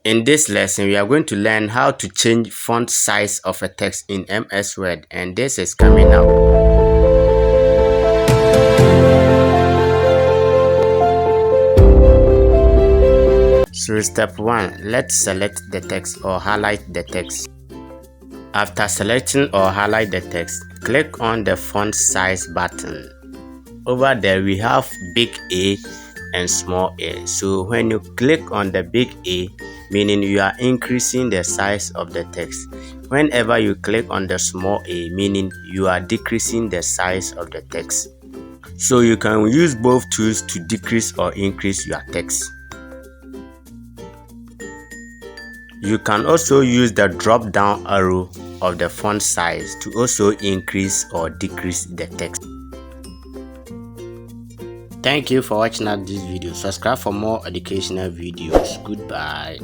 In this lesson, we are going to learn how to change font size of a text in MS Word, and this is coming up. So step 1, let's select the text or highlight the text. After selecting or highlight the text, click on the font size button. Over there we have big A and small a. So when you click on the big A, meaning you are increasing the size of the text. Whenever you click on the small a, meaning you are decreasing the size of the text. So you can use both tools to decrease or increase your text. You can also use the drop down arrow of the font size to also increase or decrease the text. Thank you for watching this video. Subscribe for more educational videos. Goodbye.